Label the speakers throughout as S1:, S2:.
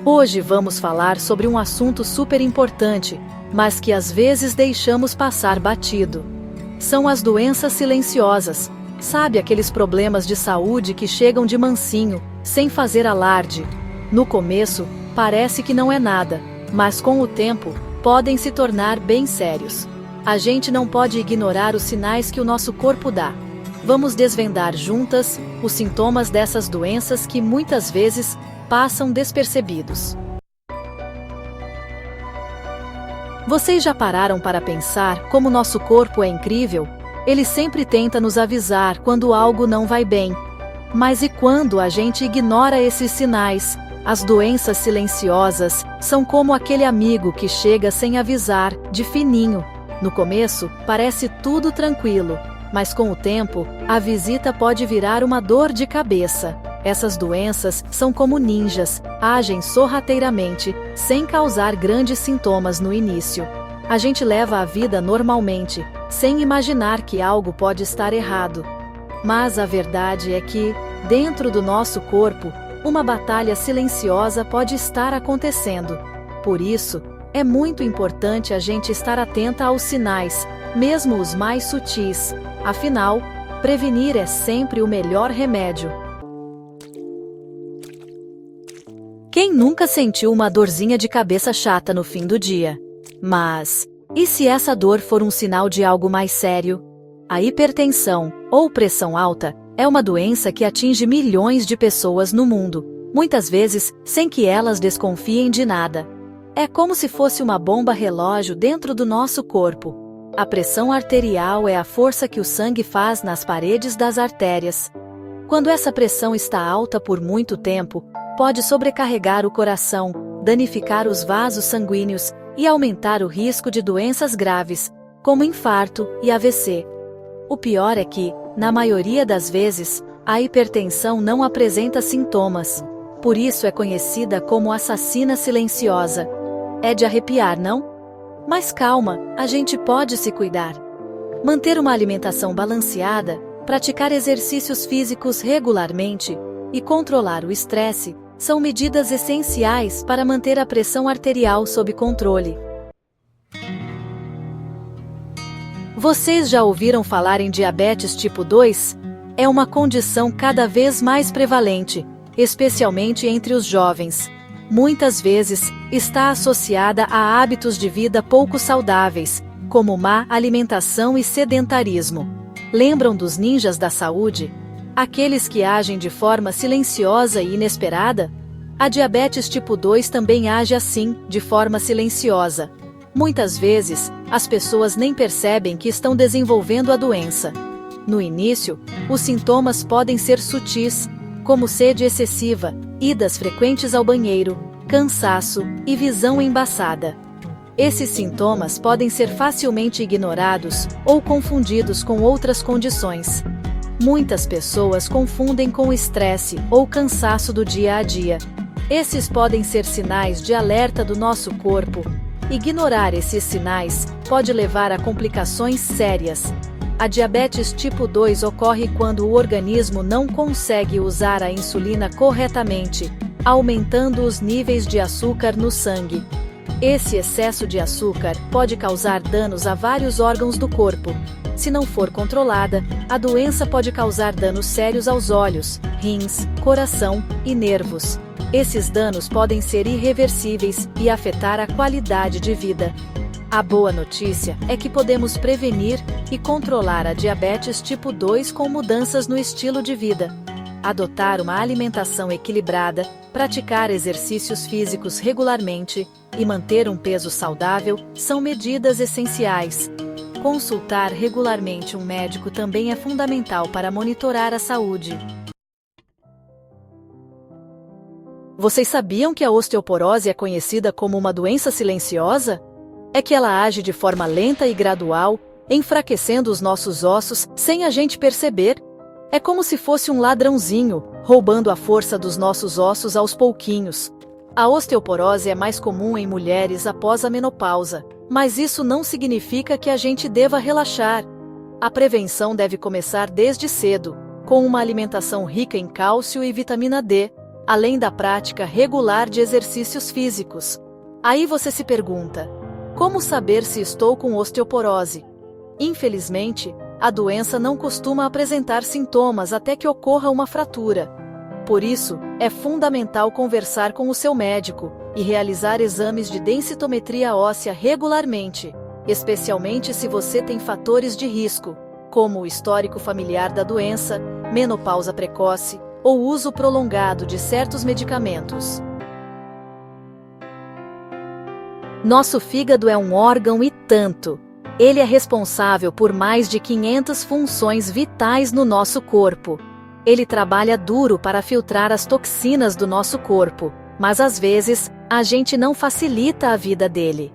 S1: Hoje vamos falar sobre um assunto super importante, mas que às vezes deixamos passar batido. São as doenças silenciosas. Sabe aqueles problemas de saúde que chegam de mansinho, sem fazer alarde? No começo, parece que não é nada, mas com o tempo, podem se tornar bem sérios. A gente não pode ignorar os sinais que o nosso corpo dá. Vamos desvendar juntas os sintomas dessas doenças que muitas vezes passam despercebidos. Vocês já pararam para pensar como nosso corpo é incrível? Ele sempre tenta nos avisar quando algo não vai bem. Mas e quando a gente ignora esses sinais? As doenças silenciosas são como aquele amigo que chega sem avisar, de fininho. No começo, parece tudo tranquilo, mas com o tempo, a visita pode virar uma dor de cabeça. Essas doenças são como ninjas, agem sorrateiramente, sem causar grandes sintomas no início. A gente leva a vida normalmente, sem imaginar que algo pode estar errado. Mas a verdade é que, dentro do nosso corpo, uma batalha silenciosa pode estar acontecendo. Por isso, é muito importante a gente estar atenta aos sinais, mesmo os mais sutis. Afinal, prevenir é sempre o melhor remédio. Quem nunca sentiu uma dorzinha de cabeça chata no fim do dia? Mas, e se essa dor for um sinal de algo mais sério? A hipertensão, ou pressão alta, é uma doença que atinge milhões de pessoas no mundo, muitas vezes sem que elas desconfiem de nada. É como se fosse uma bomba relógio dentro do nosso corpo. A pressão arterial é a força que o sangue faz nas paredes das artérias. Quando essa pressão está alta por muito tempo, pode sobrecarregar o coração, danificar os vasos sanguíneos e aumentar o risco de doenças graves, como infarto e AVC. O pior é que, na maioria das vezes, a hipertensão não apresenta sintomas. Por isso é conhecida como assassina silenciosa. É de arrepiar, não? Mas calma, a gente pode se cuidar. Manter uma alimentação balanceada, praticar exercícios físicos regularmente e controlar o estresse são medidas essenciais para manter a pressão arterial sob controle. Vocês já ouviram falar em diabetes tipo 2? É uma condição cada vez mais prevalente, especialmente entre os jovens. Muitas vezes, está associada a hábitos de vida pouco saudáveis, como má alimentação e sedentarismo. Lembram dos ninjas da saúde? Aqueles que agem de forma silenciosa e inesperada? A diabetes tipo 2 também age assim, de forma silenciosa. Muitas vezes, as pessoas nem percebem que estão desenvolvendo a doença. No início, os sintomas podem ser sutis, como sede excessiva, idas frequentes ao banheiro, cansaço e visão embaçada. Esses sintomas podem ser facilmente ignorados ou confundidos com outras condições. Muitas pessoas confundem com o estresse ou cansaço do dia a dia. Esses podem ser sinais de alerta do nosso corpo. Ignorar esses sinais pode levar a complicações sérias. A diabetes tipo 2 ocorre quando o organismo não consegue usar a insulina corretamente, aumentando os níveis de açúcar no sangue. Esse excesso de açúcar pode causar danos a vários órgãos do corpo. Se não for controlada, a doença pode causar danos sérios aos olhos, rins, coração e nervos. Esses danos podem ser irreversíveis e afetar a qualidade de vida. A boa notícia é que podemos prevenir e controlar a diabetes tipo 2 com mudanças no estilo de vida. Adotar uma alimentação equilibrada, praticar exercícios físicos regularmente e manter um peso saudável são medidas essenciais. Consultar regularmente um médico também é fundamental para monitorar a saúde. Vocês sabiam que a osteoporose é conhecida como uma doença silenciosa? É que ela age de forma lenta e gradual, enfraquecendo os nossos ossos sem a gente perceber. É como se fosse um ladrãozinho, roubando a força dos nossos ossos aos pouquinhos. A osteoporose é mais comum em mulheres após a menopausa, mas isso não significa que a gente deva relaxar. A prevenção deve começar desde cedo, com uma alimentação rica em cálcio e vitamina D. além da prática regular de exercícios físicos. Aí você se pergunta: como saber se estou com osteoporose? Infelizmente, a doença não costuma apresentar sintomas até que ocorra uma fratura. Por isso, é fundamental conversar com o seu médico e realizar exames de densitometria óssea regularmente, especialmente se você tem fatores de risco, como o histórico familiar da doença, menopausa precoce ou uso prolongado de certos medicamentos. Nosso fígado é um órgão e tanto. Ele é responsável por mais de 500 funções vitais no nosso corpo. Ele trabalha duro para filtrar as toxinas do nosso corpo, mas às vezes, a gente não facilita a vida dele.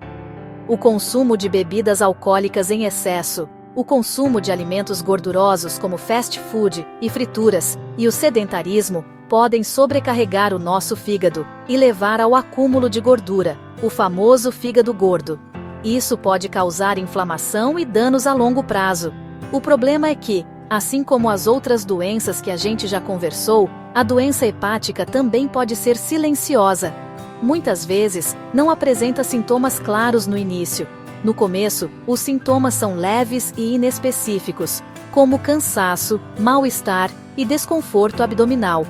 S1: O consumo de bebidas alcoólicas em excesso, o consumo de alimentos gordurosos como fast food e frituras, e o sedentarismo podem sobrecarregar o nosso fígado e levar ao acúmulo de gordura, o famoso fígado gordo. Isso pode causar inflamação e danos a longo prazo. O problema é que, assim como as outras doenças que a gente já conversou, a doença hepática também pode ser silenciosa. Muitas vezes, não apresenta sintomas claros no início. No começo, os sintomas são leves e inespecíficos, como cansaço, mal-estar e desconforto abdominal.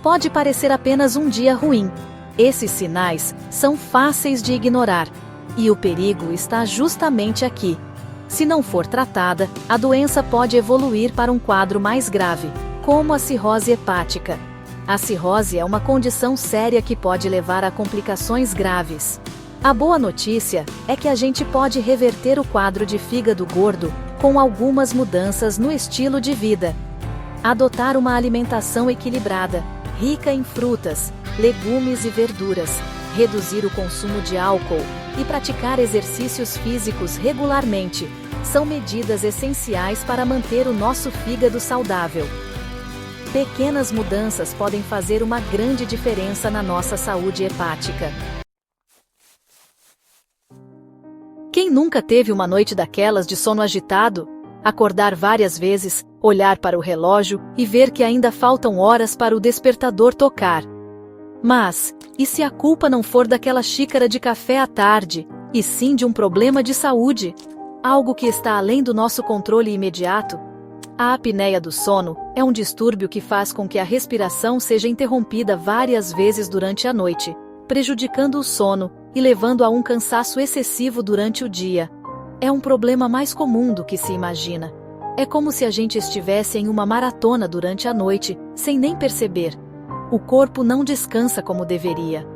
S1: Pode parecer apenas um dia ruim. Esses sinais são fáceis de ignorar. E o perigo está justamente aqui. Se não for tratada, a doença pode evoluir para um quadro mais grave, como a cirrose hepática. A cirrose é uma condição séria que pode levar a complicações graves. A boa notícia é que a gente pode reverter o quadro de fígado gordo com algumas mudanças no estilo de vida. Adotar uma alimentação equilibrada, rica em frutas, legumes e verduras, reduzir o consumo de álcool e praticar exercícios físicos regularmente são medidas essenciais para manter o nosso fígado saudável. Pequenas mudanças podem fazer uma grande diferença na nossa saúde hepática. Quem nunca teve uma noite daquelas de sono agitado? Acordar várias vezes, olhar para o relógio e ver que ainda faltam horas para o despertador tocar. Mas, e se a culpa não for daquela xícara de café à tarde, e sim de um problema de saúde? Algo que está além do nosso controle imediato? A apneia do sono é um distúrbio que faz com que a respiração seja interrompida várias vezes durante a noite, prejudicando o sono e levando a um cansaço excessivo durante o dia. É um problema mais comum do que se imagina. É como se a gente estivesse em uma maratona durante a noite, sem nem perceber. O corpo não descansa como deveria.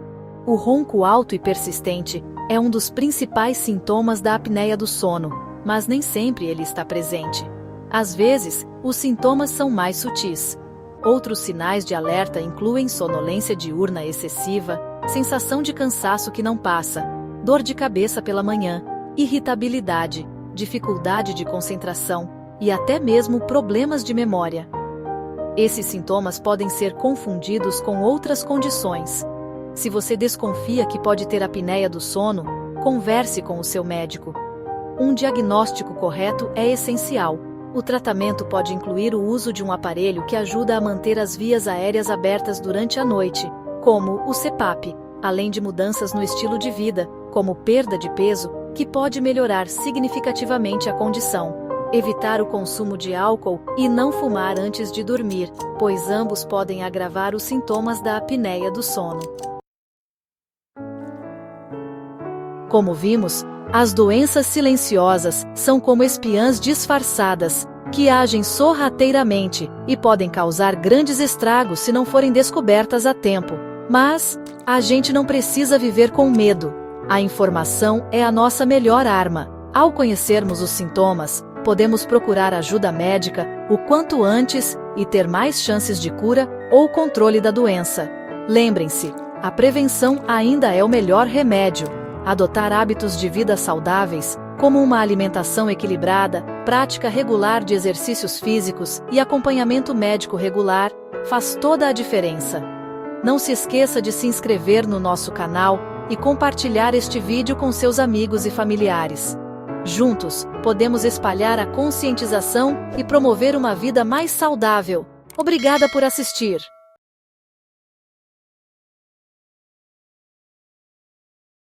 S1: O ronco alto e persistente é um dos principais sintomas da apneia do sono, mas nem sempre ele está presente. Às vezes, os sintomas são mais sutis. Outros sinais de alerta incluem sonolência diurna excessiva, sensação de cansaço que não passa, dor de cabeça pela manhã, irritabilidade, dificuldade de concentração e até mesmo problemas de memória. Esses sintomas podem ser confundidos com outras condições. Se você desconfia que pode ter apneia do sono, converse com o seu médico. Um diagnóstico correto é essencial. O tratamento pode incluir o uso de um aparelho que ajuda a manter as vias aéreas abertas durante a noite, como o CPAP, além de mudanças no estilo de vida, como perda de peso, que pode melhorar significativamente a condição. Evitar o consumo de álcool e não fumar antes de dormir, pois ambos podem agravar os sintomas da apneia do sono. Como vimos, as doenças silenciosas são como espiãs disfarçadas, que agem sorrateiramente e podem causar grandes estragos se não forem descobertas a tempo. Mas, a gente não precisa viver com medo. A informação é a nossa melhor arma. Ao conhecermos os sintomas, podemos procurar ajuda médica o quanto antes e ter mais chances de cura ou controle da doença. Lembrem-se, a prevenção ainda é o melhor remédio. Adotar hábitos de vida saudáveis, como uma alimentação equilibrada, prática regular de exercícios físicos e acompanhamento médico regular, faz toda a diferença. Não se esqueça de se inscrever no nosso canal e compartilhar este vídeo com seus amigos e familiares. Juntos, podemos espalhar a conscientização e promover uma vida mais saudável. Obrigada por assistir!